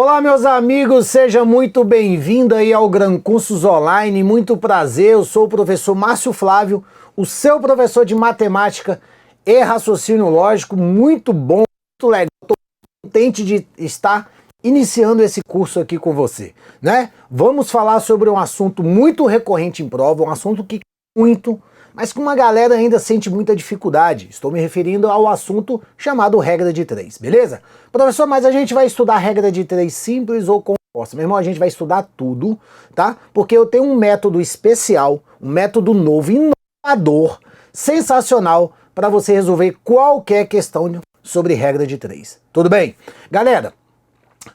Olá, meus amigos, seja muito bem-vindo aí ao Gran Cursos Online, muito prazer, eu sou o professor Márcio Flávio, o seu professor de matemática e raciocínio lógico, muito bom, muito legal, estou contente de estar iniciando esse curso aqui com você, né? Vamos falar sobre um assunto muito recorrente em prova, um assunto que muito, mas que uma galera ainda sente muita dificuldade. Estou me referindo ao assunto chamado regra de 3, beleza? Professor, mas a gente vai estudar regra de 3 simples ou composta? Meu irmão, a gente vai estudar tudo, tá? Porque eu tenho um método especial, um método novo, inovador, sensacional, para você resolver qualquer questão sobre regra de 3. Tudo bem? Galera,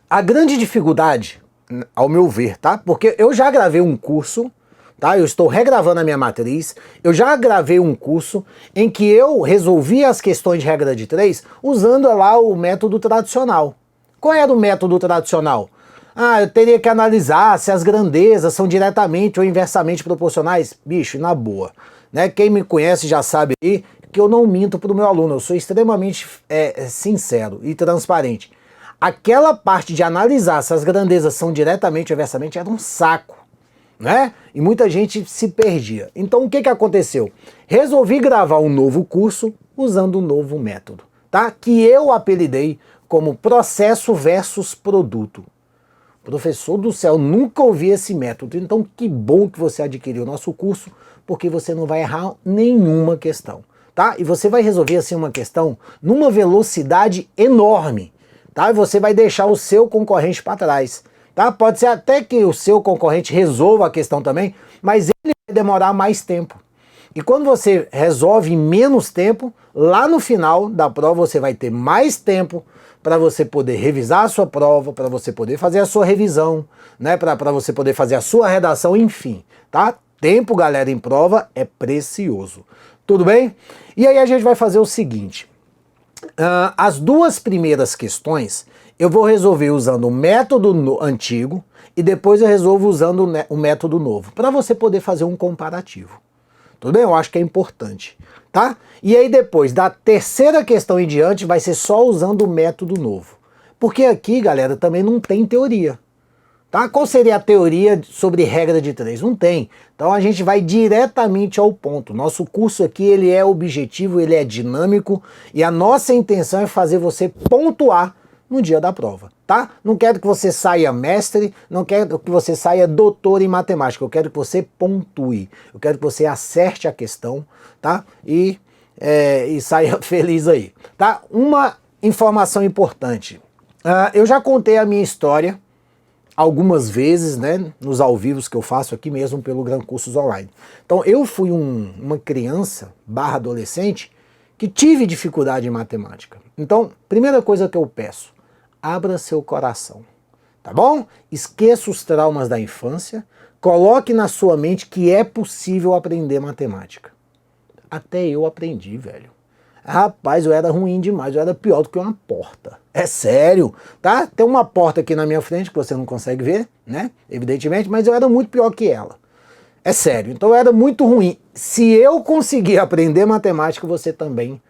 a grande dificuldade, ao meu ver, tá? Porque eu já gravei um curso, tá? Eu estou regravando a minha matriz, eu já gravei um curso em que eu resolvi as questões de regra de 3 usando lá o método tradicional. Qual era o método tradicional? Eu teria que analisar se as grandezas são diretamente ou inversamente proporcionais. Bicho, na boa, né? Quem me conhece já sabe aí que eu não minto para o meu aluno, eu sou extremamente sincero e transparente. Aquela parte de analisar se as grandezas são diretamente ou inversamente era um saco, né? E muita gente se perdia. Então o que aconteceu? Resolvi gravar um novo curso usando um novo método, tá? Que eu apelidei como processo versus produto. Professor do céu, nunca ouvi esse método. Então que bom que você adquiriu o nosso curso, porque você não vai errar nenhuma questão, tá? E você vai resolver assim uma questão numa velocidade enorme, tá? E você vai deixar o seu concorrente para trás. Tá? Pode ser até que o seu concorrente resolva a questão também, mas ele vai demorar mais tempo. E quando você resolve em menos tempo, lá no final da prova você vai ter mais tempo para você poder revisar a sua prova, para você poder fazer a sua revisão, né? Para você poder fazer a sua redação, enfim. Tá? Tempo, galera, em prova é precioso. Tudo bem? E aí a gente vai fazer o seguinte. As duas primeiras questões eu vou resolver usando o método antigo e depois eu resolvo usando o método novo, para você poder fazer um comparativo. Tudo bem? Eu acho que é importante, tá? E aí depois, da terceira questão em diante, vai ser só usando o método novo. Porque aqui, galera, também não tem teoria. Tá? Qual seria a teoria sobre regra de 3? Não tem. Então a gente vai diretamente ao ponto. Nosso curso aqui ele é objetivo, ele é dinâmico e a nossa intenção é fazer você pontuar no dia da prova, tá? Não quero que você saia mestre, não quero que você saia doutor em matemática, eu quero que você pontue, eu quero que você acerte a questão, tá? E saia feliz aí, tá? Uma informação importante, eu já contei a minha história algumas vezes, né, nos ao vivos que eu faço aqui mesmo pelo Gran Cursos Online. Então eu fui uma criança / adolescente que tive dificuldade em matemática. Então, primeira coisa que eu peço, abra seu coração, tá bom? Esqueça os traumas da infância, coloque na sua mente que é possível aprender matemática. Até eu aprendi, velho. Rapaz, eu era ruim demais, eu era pior do que uma porta. É sério, tá? Tem uma porta aqui na minha frente que você não consegue ver, né? Evidentemente, mas eu era muito pior que ela. É sério, então eu era muito ruim. Se eu conseguir aprender matemática, você também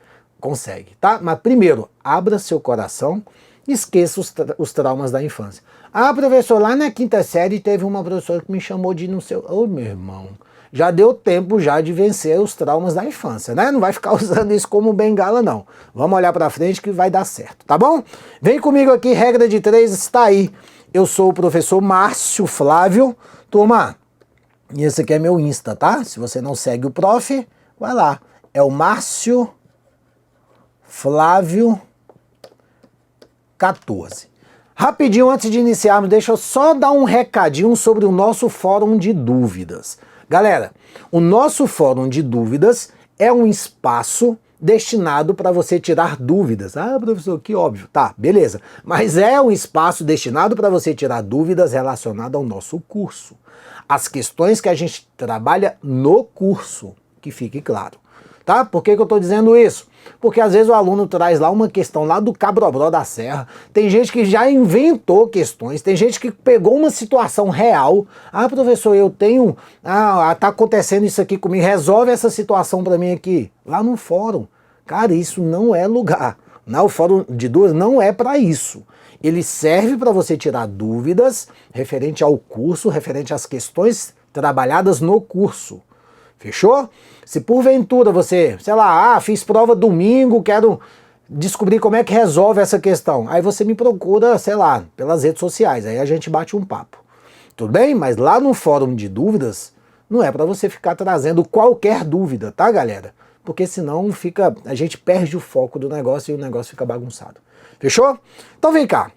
consegue, tá? Mas primeiro, abra seu coração, esqueça os traumas da infância. Professor, lá na quinta série teve uma professora que me chamou de não sei... Ô, meu irmão, já deu tempo já de vencer os traumas da infância, né? Não vai ficar usando isso como bengala, não. Vamos olhar pra frente que vai dar certo, tá bom? Vem comigo aqui, regra de 3 está aí. Eu sou o professor Márcio Flávio. Turma, e esse aqui é meu Insta, tá? Se você não segue o prof, vai lá. É o Márcio Flávio 14. Rapidinho, antes de iniciarmos, deixa eu só dar um recadinho sobre o nosso fórum de dúvidas. Galera, o nosso fórum de dúvidas é um espaço destinado para você tirar dúvidas. Professor, que óbvio. Tá, beleza. Mas é um espaço destinado para você tirar dúvidas relacionadas ao nosso curso. As questões que a gente trabalha no curso, que fique claro. Tá? Por que eu estou dizendo isso? Porque às vezes o aluno traz lá uma questão lá do Cabrobró da Serra, tem gente que já inventou questões, tem gente que pegou uma situação real, professor, eu tenho, tá acontecendo isso aqui comigo, resolve essa situação para mim aqui, lá no fórum. Cara, isso não é lugar, o fórum de dúvidas não é para isso. Ele serve para você tirar dúvidas referente ao curso, referente às questões trabalhadas no curso. Fechou? Se porventura você, sei lá, fiz prova domingo, quero descobrir como é que resolve essa questão. Aí você me procura, sei lá, pelas redes sociais, aí a gente bate um papo. Tudo bem? Mas lá no fórum de dúvidas, não é para você ficar trazendo qualquer dúvida, tá, galera? Porque senão a gente perde o foco do negócio e o negócio fica bagunçado. Fechou? Então vem cá.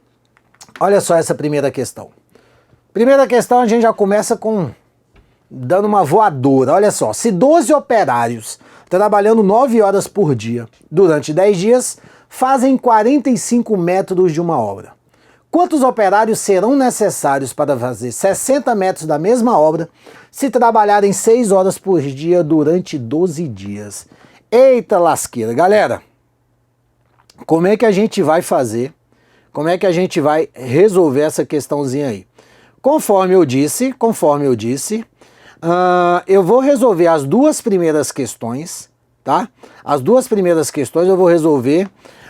Olha só essa primeira questão. Primeira questão a gente já começa dando uma voadora. Olha só, se 12 operários trabalhando 9 horas por dia durante 10 dias fazem 45 metros de uma obra, quantos operários serão necessários para fazer 60 metros da mesma obra se trabalharem 6 horas por dia durante 12 dias? Eita lasqueira, galera! Como é que a gente vai fazer? Como é que a gente vai resolver essa questãozinha aí? Conforme eu disse, eu vou resolver as duas primeiras questões, tá? As duas primeiras questões eu vou resolver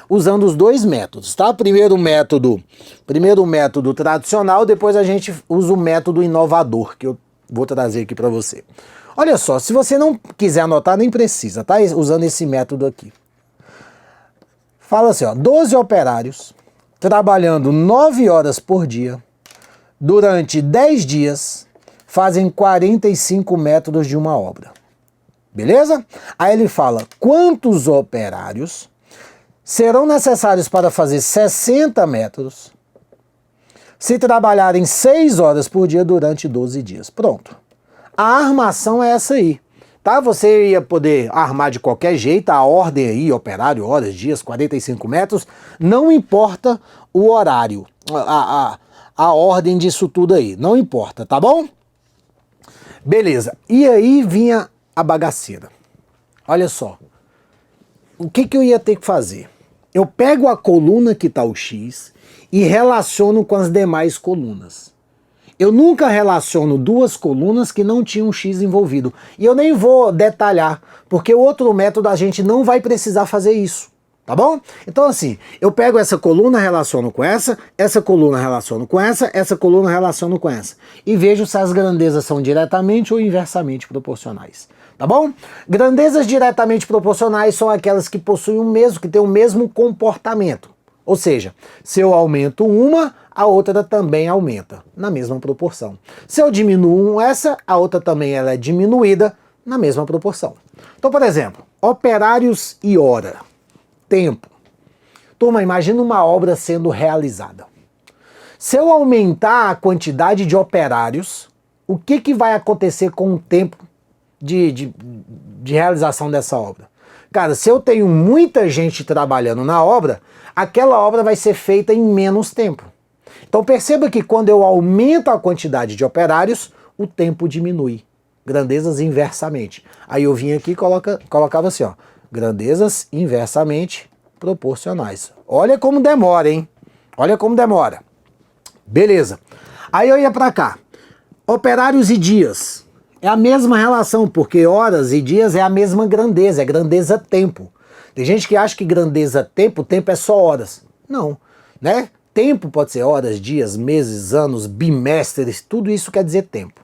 usando os dois métodos, tá? Primeiro método tradicional, depois a gente usa o método inovador, que eu vou trazer aqui para você. Olha só, se você não quiser anotar, nem precisa, tá? Usando esse método aqui. Fala assim, ó, 12 operários trabalhando 9 horas por dia durante 10 dias fazem 45 metros de uma obra. Beleza? Aí ele fala, quantos operários serão necessários para fazer 60 metros se trabalharem 6 horas por dia durante 12 dias. Pronto. A armação é essa aí. Tá? Você ia poder armar de qualquer jeito, a ordem aí, operário, horas, dias, 45 metros, não importa o horário, a ordem disso tudo aí, não importa, tá bom? Beleza. E aí vinha a bagaceira. Olha só. O que eu ia ter que fazer? Eu pego a coluna que está o X e relaciono com as demais colunas. Eu nunca relaciono duas colunas que não tinham X envolvido. E eu nem vou detalhar, porque o outro método a gente não vai precisar fazer isso. Tá bom? Então assim, eu pego essa coluna, relaciono com essa coluna relaciono com essa coluna relaciono com essa. E vejo se as grandezas são diretamente ou inversamente proporcionais. Tá bom? Grandezas diretamente proporcionais são aquelas que possuem que têm o mesmo comportamento. Ou seja, se eu aumento uma, a outra também aumenta, na mesma proporção. Se eu diminuo essa, a outra também ela é diminuída na mesma proporção. Então, por exemplo, operários e hora. Tempo. Turma, imagina uma obra sendo realizada. Se eu aumentar a quantidade de operários, o que vai acontecer com o tempo de realização dessa obra? Cara, se eu tenho muita gente trabalhando na obra, aquela obra vai ser feita em menos tempo. Então perceba que quando eu aumento a quantidade de operários, o tempo diminui. Grandezas inversamente. Aí eu vim aqui e colocava assim, ó. Grandezas inversamente proporcionais. Olha como demora, hein? Olha como demora. Beleza. Aí eu ia para cá. Operários e dias. É a mesma relação, porque horas e dias é a mesma grandeza, é grandeza tempo. Tem gente que acha que grandeza tempo é só horas. Não, né? Tempo pode ser horas, dias, meses, anos, bimestres, tudo isso quer dizer tempo.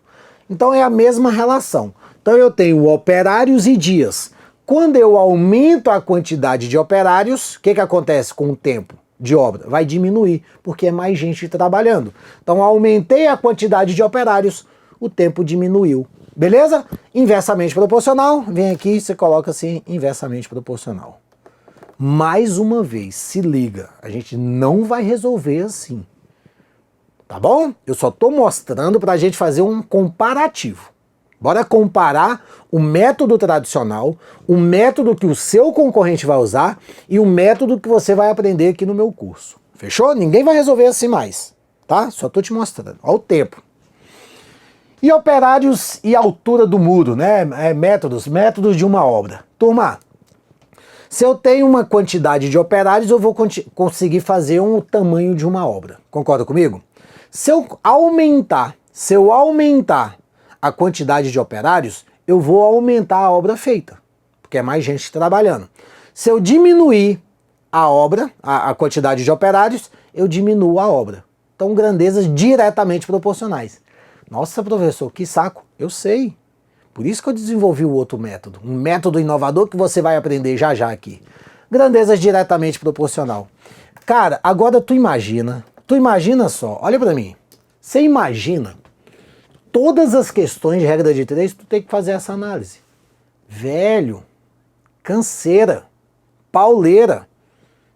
Então é a mesma relação. Então eu tenho operários e dias. Quando eu aumento a quantidade de operários, o que acontece com o tempo de obra? Vai diminuir, porque é mais gente trabalhando. Então aumentei a quantidade de operários, o tempo diminuiu. Beleza? Inversamente proporcional, vem aqui e você coloca assim, inversamente proporcional. Mais uma vez, se liga, a gente não vai resolver assim. Tá bom? Eu só estou mostrando para a gente fazer um comparativo. Bora comparar o método tradicional, o método que o seu concorrente vai usar e o método que você vai aprender aqui no meu curso. Fechou? Ninguém vai resolver assim mais, tá? Só tô te mostrando. Olha o tempo. E operários e altura do muro, né? Métodos de uma obra. Turma, se eu tenho uma quantidade de operários, eu vou conseguir fazer um tamanho de uma obra. Concorda comigo? Se eu aumentar a quantidade de operários, eu vou aumentar a obra feita, porque é mais gente trabalhando. Se eu diminuir a obra, a quantidade de operários, eu diminuo a obra. Então, grandezas diretamente proporcionais. Nossa, professor, que saco. Eu sei. Por isso que eu desenvolvi o outro método. Um método inovador que você vai aprender já já aqui. Grandezas diretamente proporcional. Cara, agora tu imagina só, olha pra mim. Você imagina todas as questões de regra de 3, tu tem que fazer essa análise. Velho, canseira, pauleira.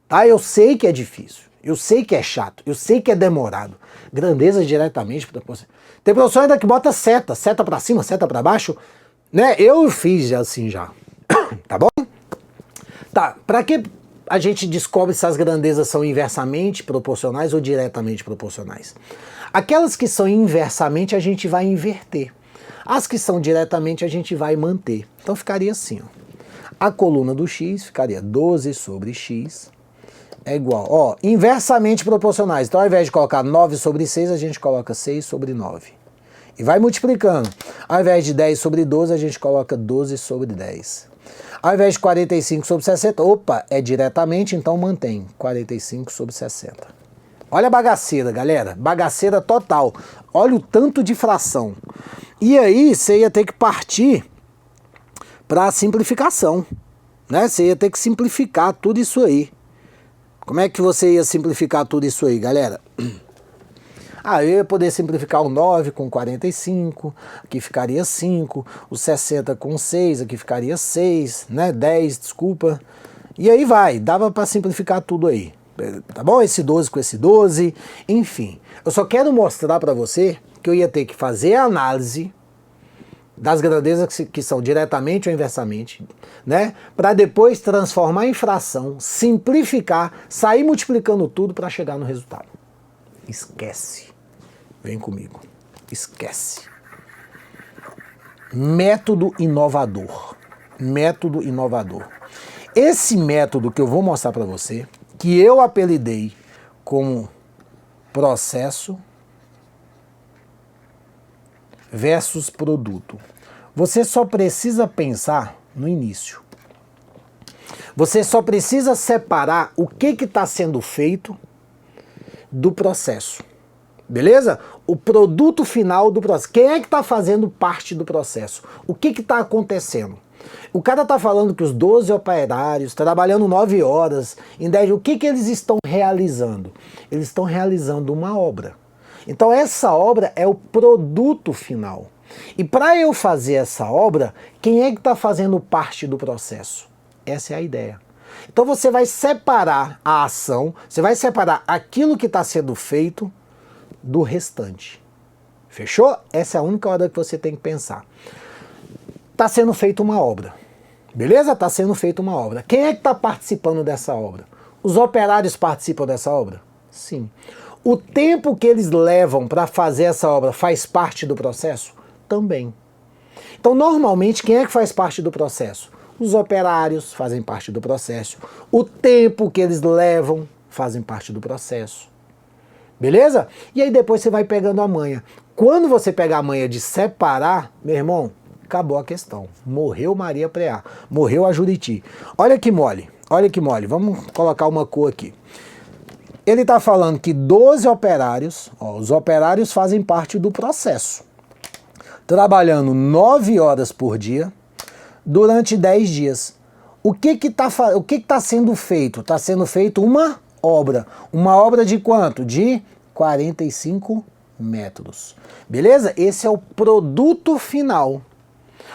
Tá? Eu sei que é difícil, eu sei que é chato, eu sei que é demorado. Grandezas diretamente proporcionais. Tem professor ainda que bota seta pra cima, seta pra baixo, né? Eu fiz assim já, tá bom? Tá, pra que a gente descobre se as grandezas são inversamente proporcionais ou diretamente proporcionais? Aquelas que são inversamente a gente vai inverter. As que são diretamente a gente vai manter. Então ficaria assim, ó. A coluna do x ficaria 12 sobre x é igual, ó, inversamente proporcionais. Então ao invés de colocar 9 sobre 6, a gente coloca 6 sobre 9. E vai multiplicando. Ao invés de 10 sobre 12, a gente coloca 12 sobre 10. Ao invés de 45 sobre 60, opa, é diretamente, então mantém 45 sobre 60. Olha a bagaceira, galera, bagaceira total. Olha o tanto de fração. E aí você ia ter que partir para a simplificação, né? Você ia ter que simplificar tudo isso aí. Como é que você ia simplificar tudo isso aí, galera? Ah, eu ia poder simplificar o 9 com 45, aqui ficaria 5, o 60 com 6, aqui ficaria 6, né? 10, desculpa. E aí vai, dava para simplificar tudo aí, tá bom? Esse 12 com esse 12, enfim. Eu só quero mostrar para você que eu ia ter que fazer a análise das grandezas que são diretamente ou inversamente, né? Para depois transformar em fração, simplificar, sair multiplicando tudo para chegar no resultado. Esquece. Vem comigo. Esquece. Método inovador. Método inovador. Esse método que eu vou mostrar para você, que eu apelidei como processo versus produto. Você só precisa pensar no início. Você só precisa separar o que está sendo feito do processo. Beleza? O produto final do processo. Quem é que está fazendo parte do processo? O que está acontecendo? O cara está falando que os 12 operários, trabalhando 9 horas, em 10 dias, o que eles estão realizando? Eles estão realizando uma obra. Então essa obra é o produto final. E para eu fazer essa obra, quem é que está fazendo parte do processo? Essa é a ideia. Então você vai separar a ação, você vai separar aquilo que está sendo feito do restante. Fechou? Essa é a única hora que você tem que pensar. Está sendo feita uma obra. Beleza? Está sendo feita uma obra. Quem é que está participando dessa obra? Os operários participam dessa obra? Sim. O tempo que eles levam para fazer essa obra faz parte do processo? Também. Então, normalmente, quem é que faz parte do processo? Os operários fazem parte do processo. O tempo que eles levam fazem parte do processo. Beleza? E aí depois você vai pegando a manha. Quando você pegar a manha de separar, meu irmão, acabou a questão. Morreu Maria Preá. Morreu a Juriti. Olha que mole. Olha que mole. Vamos colocar uma cor aqui. Ele está falando que 12 operários, ó, os operários fazem parte do processo, trabalhando 9 horas por dia durante 10 dias. O que tá sendo feito? Está sendo feito uma obra. Uma obra de quanto? De 45 metros. Beleza? Esse é o produto final.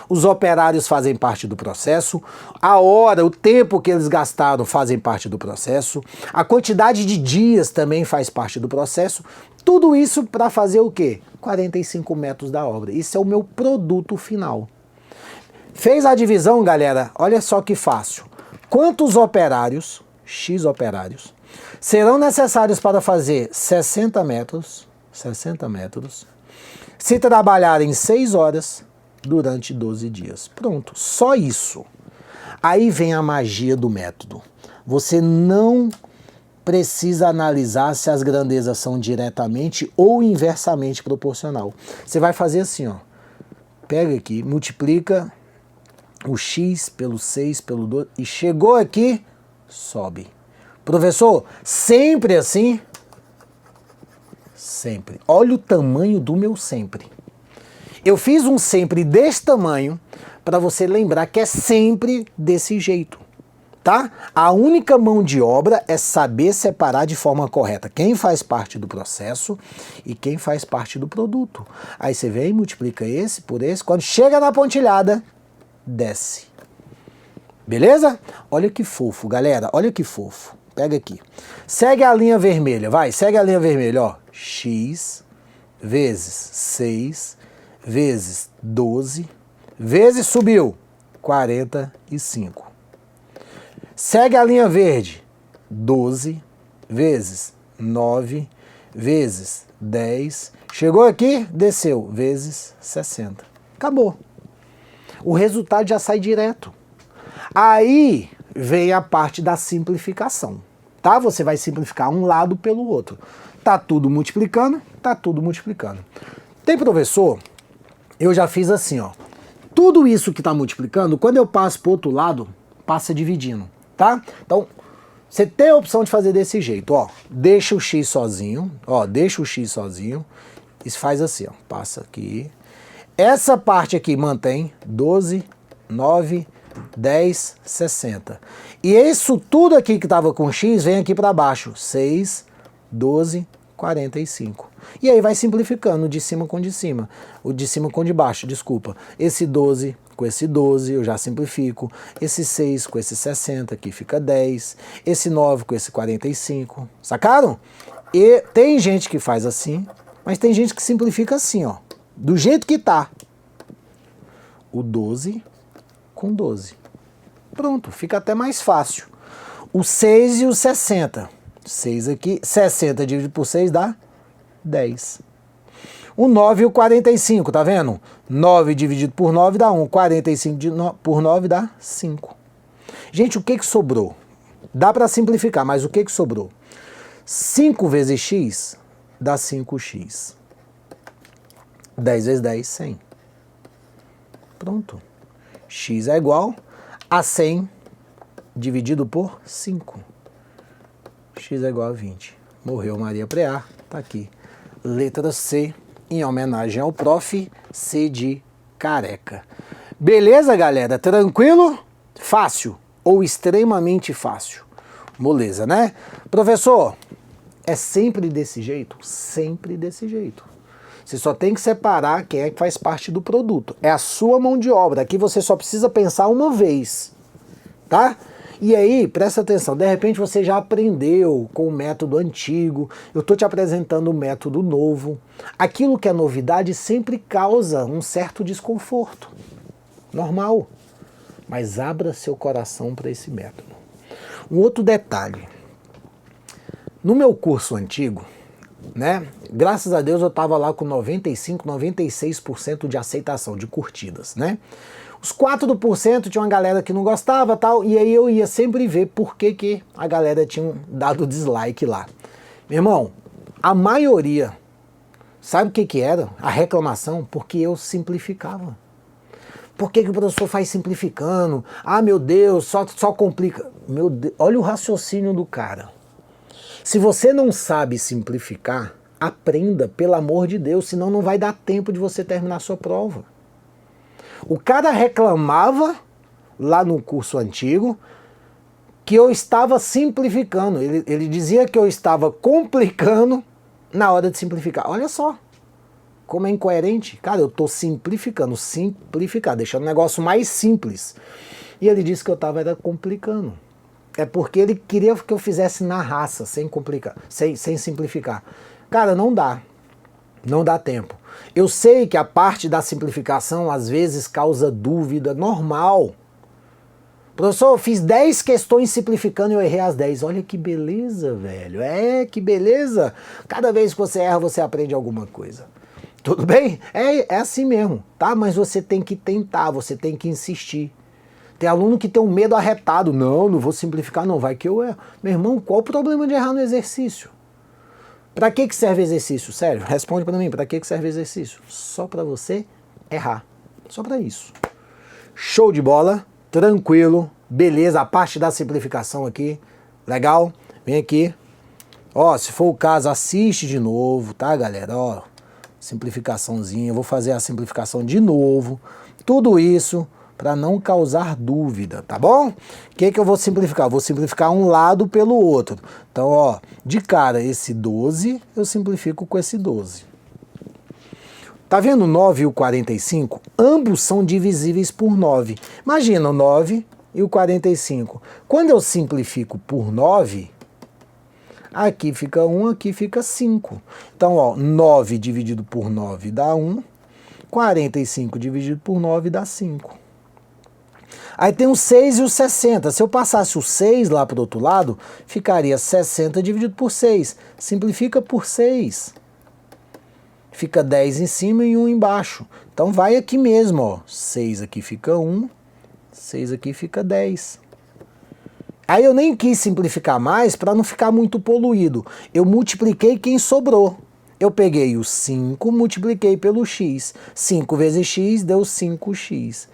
Os operários fazem parte do processo, a hora, o tempo que eles gastaram fazem parte do processo, a quantidade de dias também faz parte do processo, tudo isso para fazer o quê? 45 metros da obra. Isso é o meu produto final. Fez a divisão, galera? Olha só que fácil. Quantos operários, X operários, serão necessários para fazer 60 metros, se trabalharem 6 horas, durante 12 dias. Pronto, só isso. Aí vem a magia do método. Você não precisa analisar se as grandezas são diretamente ou inversamente proporcional. Você vai fazer assim, ó. Pega aqui, multiplica o x pelo 6 pelo 12 e chegou aqui, sobe. Professor, sempre assim? sempre. Olha o tamanho do meu sempre. Eu fiz um sempre desse tamanho para você lembrar que é sempre desse jeito, tá? A única mão de obra é saber separar de forma correta quem faz parte do processo e quem faz parte do produto. Aí você vem, multiplica esse por esse, quando chega na pontilhada, desce. Beleza? Olha que fofo, galera, olha que fofo. Pega aqui. Segue a linha vermelha, vai, segue a linha vermelha, ó. X vezes 6 vezes 12 vezes subiu 45. Segue a linha verde. 12 vezes 9 vezes 10. Chegou aqui, desceu, vezes 60. Acabou. O resultado já sai direto. Aí vem a parte da simplificação, tá? Você vai simplificar um lado pelo outro. Tá tudo multiplicando, tá tudo multiplicando. Tem professor, eu já fiz assim, ó. Tudo isso que tá multiplicando, quando eu passo pro outro lado, passa dividindo, tá? Então, você tem a opção de fazer desse jeito, ó. Deixa o x sozinho, ó, deixa o x sozinho. E faz assim, ó, passa aqui. Essa parte aqui mantém 12, 9, 10, 60. E isso tudo aqui que estava com x vem aqui para baixo. 6, 12, 45. E aí vai simplificando de cima com de cima. O de cima com o de baixo, desculpa. Esse 12 com esse 12 eu já simplifico. Esse 6 com esse 60 aqui fica 10. Esse 9 com esse 45. Sacaram? E tem gente que faz assim, mas tem gente que simplifica assim, ó. Do jeito que tá. O 12 com 12. Pronto, fica até mais fácil. O 6 e o 60. 6 aqui, 60 dividido por 6 dá 10. O 9 e o 45, tá vendo? 9 dividido por 9 dá 1. 45 por 9 dá 5. Gente, o que que sobrou? Dá para simplificar, mas o que que sobrou? 5 vezes x dá 5x. 10 vezes 10, 100. Pronto. X é igual a 100 dividido por 5. X é igual a 20. Morreu Maria Preá, tá aqui. Letra C, em homenagem ao prof. C de careca. Beleza, galera? Tranquilo? Fácil ou extremamente fácil? Moleza, né? Professor, é sempre desse jeito? Sempre desse jeito. Você só tem que separar quem é que faz parte do produto. É a sua mão de obra. Aqui você só precisa pensar uma vez, tá? E aí, presta atenção, de repente você já aprendeu com o método antigo, eu estou te apresentando um método novo. Aquilo que é novidade sempre causa um certo desconforto. Normal. Mas abra seu coração para esse método. Um outro detalhe. No meu curso antigo, né? Graças a Deus eu estava lá com 95, 96% de aceitação, de curtidas, né? Os 4% tinha uma galera que não gostava, tal, e aí eu ia sempre ver por que a galera tinha dado dislike lá. Meu irmão, a maioria, sabe o que era? A reclamação, porque eu simplificava. Por que o professor faz simplificando? Ah, meu Deus, só complica. Meu Deus, olha o raciocínio do cara. Se você não sabe simplificar, aprenda, pelo amor de Deus, senão não vai dar tempo de você terminar a sua prova. O cara reclamava, lá no curso antigo, que eu estava simplificando. Ele dizia que eu estava complicando na hora de simplificar. Olha só, como é incoerente. Cara, eu estou simplificando, deixando o negócio mais simples. E ele disse que eu estava complicando. É porque ele queria que eu fizesse na raça, sem complicar, sem simplificar. Cara, não dá. Não dá tempo. Eu sei que a parte da simplificação às vezes causa dúvida, normal. Professor, eu fiz 10 questões simplificando e eu errei as 10. Olha que beleza, velho. É, que beleza. Cada vez que você erra, você aprende alguma coisa. Tudo bem? É assim mesmo, tá? Mas você tem que tentar, você tem que insistir. Tem aluno que tem um medo arretado. Não vou simplificar, não. Vai que eu erro. Meu irmão, qual o problema de errar no exercício? Para que serve exercício? Sério, responde para mim. Para que serve exercício? Só para você errar. Só para isso. Show de bola. Tranquilo. Beleza. A parte da simplificação aqui. Legal. Vem aqui. Ó, se for o caso, assiste de novo, tá, galera? Ó, simplificaçãozinha, eu vou fazer a simplificação de novo. Tudo isso para não causar dúvida, tá bom? O que eu vou simplificar? Eu vou simplificar um lado pelo outro. Então, ó, de cara, esse 12, eu simplifico com esse 12. Tá vendo o 9 e o 45? Ambos são divisíveis por 9. Imagina o 9 e o 45. Quando eu simplifico por 9, aqui fica 1, aqui fica 5. Então, ó, 9 dividido por 9 dá 1. 45 dividido por 9 dá 5. Aí tem o 6 e o 60. Se eu passasse o 6 lá para o outro lado, ficaria 60 dividido por 6. Simplifica por 6. Fica 10 em cima e 1 embaixo. Então vai aqui mesmo, ó. 6 aqui fica 1, 6 aqui fica 10. Aí eu nem quis simplificar mais para não ficar muito poluído. Eu multipliquei quem sobrou. Eu peguei o 5, multipliquei pelo x. 5 vezes x deu 5x.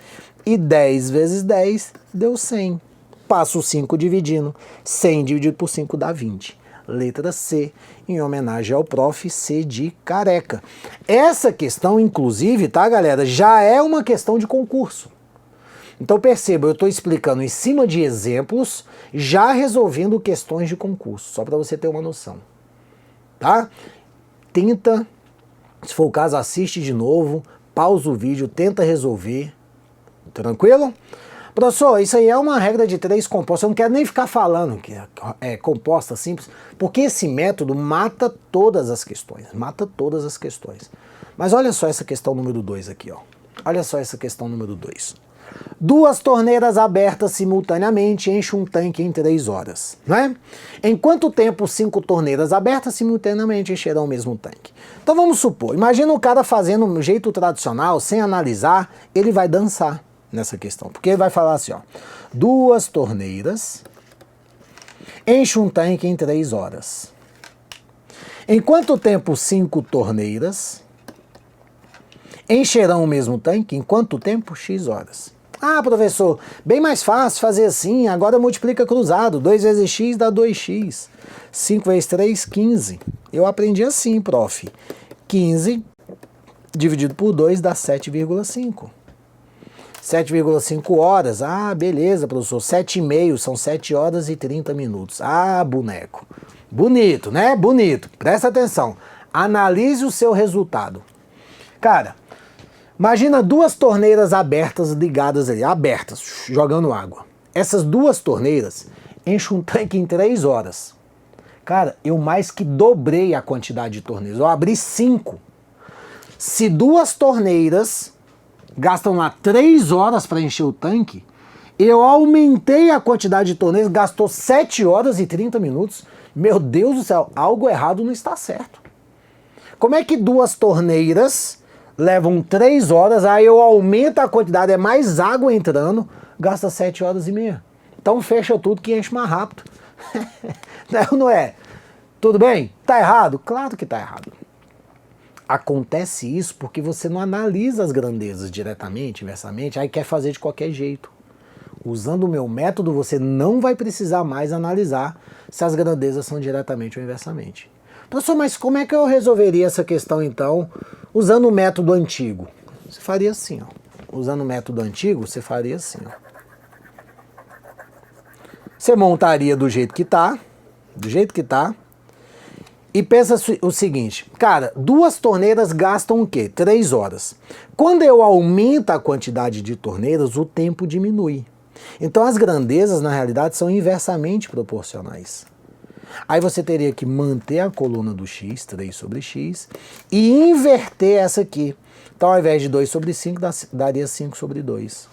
E 10 vezes 10 deu 100. Passo o 5 dividindo. 100 dividido por 5 dá 20. Letra C, em homenagem ao prof. C de careca. Essa questão, inclusive, tá, galera, já é uma questão de concurso. Então perceba, eu estou explicando em cima de exemplos, já resolvendo questões de concurso, só para você ter uma noção. Tá? Tenta, se for o caso, assiste de novo, pausa o vídeo, tenta resolver. Tranquilo? Professor, isso aí é uma regra de 3 compostas. Eu não quero nem ficar falando que é composta simples, porque esse método mata todas as questões. Mata todas as questões. Mas olha só essa questão número 2 aqui, ó. Olha só essa questão número 2. 2 torneiras abertas simultaneamente enchem um tanque em 3 horas. Né? Em quanto tempo 5 torneiras abertas simultaneamente encherão o mesmo tanque? Então vamos supor, imagina o cara fazendo um jeito tradicional, sem analisar, ele vai dançar nessa questão. Porque ele vai falar assim, ó. 2 torneiras enchem um tanque em 3 horas. Em quanto tempo 5 torneiras encherão o mesmo tanque? Em quanto tempo? X horas. Ah, professor, bem mais fácil fazer assim, agora multiplica cruzado. 2 vezes x dá 2x. 5 vezes 3, 15. Eu aprendi assim, prof. 15 dividido por 2 dá 7,5. 7,5 horas. Ah, beleza, professor. 7,5 são 7 horas e 30 minutos. Ah, boneco. Bonito, né? Bonito. Presta atenção. Analise o seu resultado. Cara, imagina 2 torneiras abertas ligadas ali, abertas, jogando água. Essas 2 torneiras enchem um tanque em 3 horas. Cara, eu mais que dobrei a quantidade de torneiras. Eu abri 5. Se 2 torneiras gastam lá 3 horas para encher o tanque, eu aumentei a quantidade de torneiras, gastou 7 horas e 30 minutos. Meu Deus do céu, algo errado não está certo. Como é que 2 torneiras levam 3 horas, aí eu aumento a quantidade, é mais água entrando, gasta 7 horas e meia. Então fecha tudo que enche mais rápido. Não é? Tudo bem? Tá errado? Claro que tá errado. Acontece isso porque você não analisa as grandezas diretamente, inversamente, aí quer fazer de qualquer jeito. Usando o meu método, você não vai precisar mais analisar se as grandezas são diretamente ou inversamente. Professor, mas como é que eu resolveria essa questão, então, usando o método antigo? Você faria assim, ó. Usando o método antigo, você faria assim, ó. Você montaria do jeito que tá, e pensa o seguinte, cara, 2 torneiras gastam o quê? 3 horas. Quando eu aumento a quantidade de torneiras, o tempo diminui. Então as grandezas, na realidade, são inversamente proporcionais. Aí você teria que manter a coluna do x, 3 sobre x, e inverter essa aqui. Então ao invés de 2 sobre 5, daria 5 sobre 2.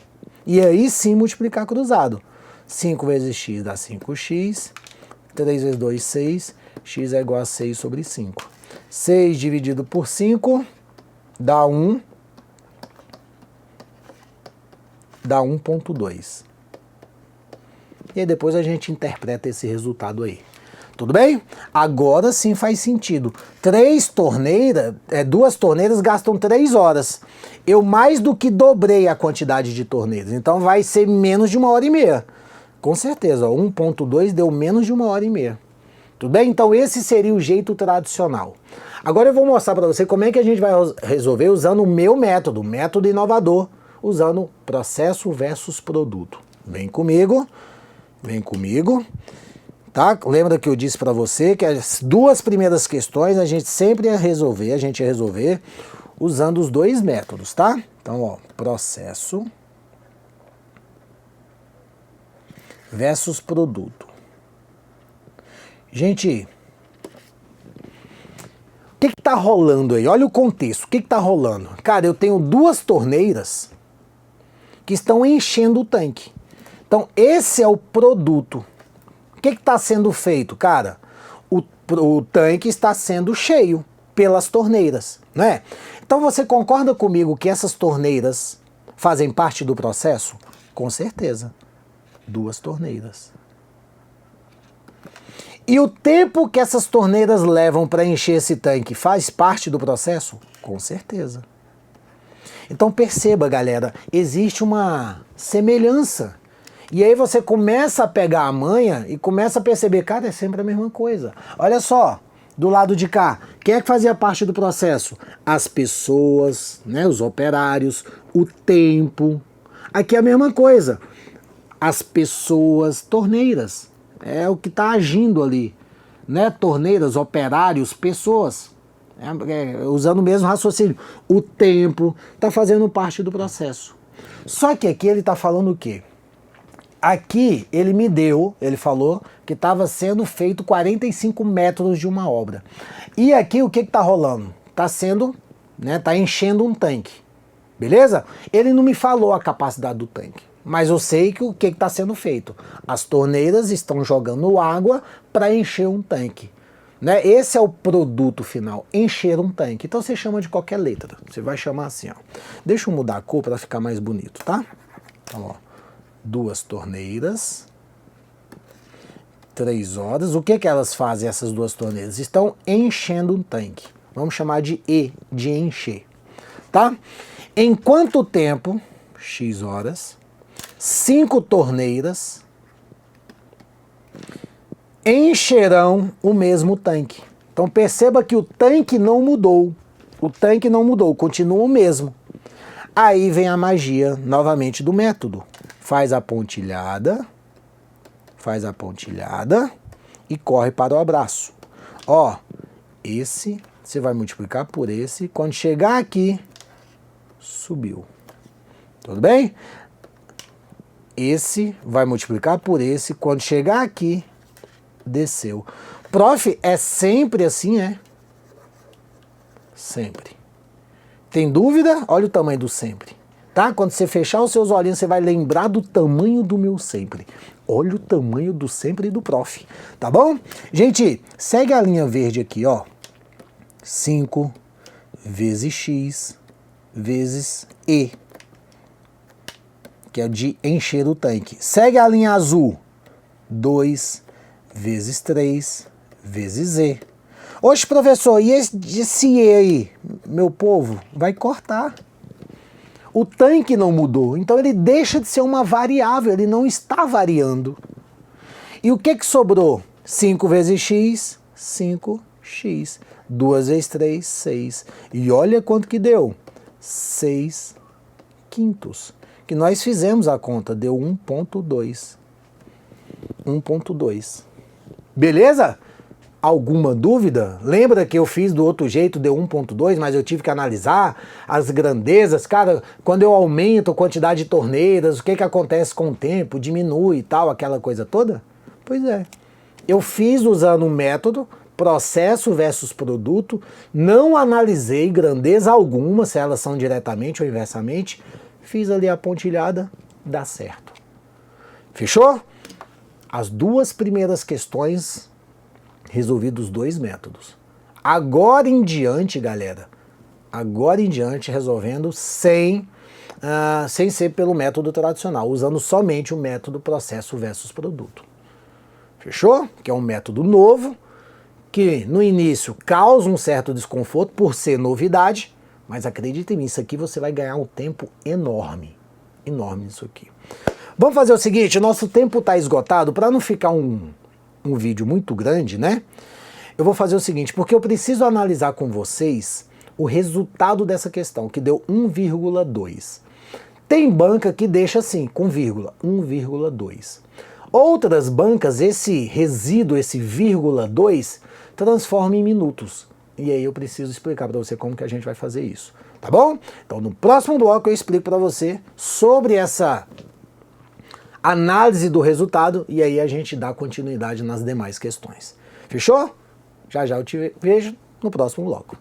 E aí sim multiplicar cruzado. 5 vezes x dá 5x, 3 vezes 2, 6, x é igual a 6 sobre 5. 6 dividido por 5 dá 1, dá 1,2. E aí depois a gente interpreta esse resultado aí. Tudo bem? Agora sim faz sentido. 2 torneiras gastam 3 horas. Eu mais do que dobrei a quantidade de torneiras. Então vai ser menos de 1 hora e meia. Com certeza, ó, 1,2 deu menos de 1 hora e meia. Tudo bem? Então esse seria o jeito tradicional. Agora eu vou mostrar para você como é que a gente vai resolver usando o meu método, método inovador, usando processo versus produto. Vem comigo, tá? Lembra que eu disse para você que as duas primeiras questões a gente sempre ia resolver, usando os dois métodos, tá? Então, ó, processo versus produto. Gente, o que tá rolando aí? Olha o contexto, o que tá rolando? Cara, eu tenho duas torneiras que estão enchendo o tanque. Então, esse é o produto. O que está sendo feito, cara? O tanque está sendo cheio pelas torneiras, né? Então, você concorda comigo que essas torneiras fazem parte do processo? Com certeza. Duas torneiras. E o tempo que essas torneiras levam para encher esse tanque faz parte do processo? Com certeza. Então perceba, galera, existe uma semelhança. E aí você começa a pegar a manha e começa a perceber, cara, é sempre a mesma coisa. Olha só, do lado de cá, quem é que fazia parte do processo? As pessoas, né, os operários, o tempo. Aqui é a mesma coisa. As pessoas, torneiras. É o que está agindo ali, né? Torneiras, operários, pessoas, usando o mesmo raciocínio. O tempo está fazendo parte do processo. Só que aqui ele está falando o quê? Aqui ele falou que estava sendo feito 45 metros de uma obra. E aqui o que está rolando? Está sendo, né? Está enchendo um tanque, beleza? Ele não me falou a capacidade do tanque. Mas eu sei que o que está sendo feito. As torneiras estão jogando água para encher um tanque. Né? Esse é o produto final, encher um tanque. Então você chama de qualquer letra. Você vai chamar assim, ó. Deixa eu mudar a cor para ficar mais bonito, tá? Então, ó, duas torneiras, 3 horas. O que elas fazem, essas duas torneiras? Estão enchendo um tanque. Vamos chamar de E, de encher. Tá? Em quanto tempo, X horas, 5 torneiras encherão o mesmo tanque. Então perceba que o tanque não mudou. O tanque não mudou, continua o mesmo. Aí vem a magia novamente do método. Faz a pontilhada e corre para o abraço. Ó, esse você vai multiplicar por esse. Quando chegar aqui, subiu. Tudo bem? Esse vai multiplicar por esse. Quando chegar aqui, desceu. Prof, é sempre assim, é? Sempre. Tem dúvida? Olha o tamanho do sempre. Tá? Quando você fechar os seus olhinhos, você vai lembrar do tamanho do meu sempre. Olha o tamanho do sempre e do prof. Tá bom? Gente, segue a linha verde aqui, ó. 5 vezes x vezes e, que é de encher o tanque. Segue a linha azul. 2 vezes 3 vezes z. Oxe, professor, e esse e aí, meu povo, vai cortar. O tanque não mudou, então ele deixa de ser uma variável, ele não está variando. E o que sobrou? 5 vezes x, 5x. 2 vezes 3, 6. E olha quanto que deu. 6 quintos. Que nós fizemos a conta, deu 1,2. 1,2. Beleza? Alguma dúvida? Lembra que eu fiz do outro jeito, deu 1,2, mas eu tive que analisar as grandezas. Cara, quando eu aumento a quantidade de torneiras, o que acontece com o tempo? Diminui e tal, aquela coisa toda? Pois é. Eu fiz usando um método, processo versus produto, não analisei grandeza alguma, se elas são diretamente ou inversamente, fiz ali a pontilhada, dá certo. Fechou? As duas primeiras questões resolvi dos dois métodos. Agora em diante, galera, resolvendo sem ser pelo método tradicional, usando somente o método processo versus produto. Fechou? Que é um método novo, que no início causa um certo desconforto por ser novidade, mas acredita em mim, isso aqui você vai ganhar um tempo enorme. Enorme isso aqui. Vamos fazer o seguinte, nosso tempo está esgotado, para não ficar um vídeo muito grande, né? Eu vou fazer o seguinte, porque eu preciso analisar com vocês o resultado dessa questão, que deu 1,2. Tem banca que deixa assim, com vírgula, 1,2. Outras bancas, esse resíduo, esse 0,2, transforma em minutos. E aí eu preciso explicar para você como que a gente vai fazer isso, tá bom? Então no próximo bloco eu explico para você sobre essa análise do resultado e aí a gente dá continuidade nas demais questões. Fechou? Já já eu te vejo no próximo bloco.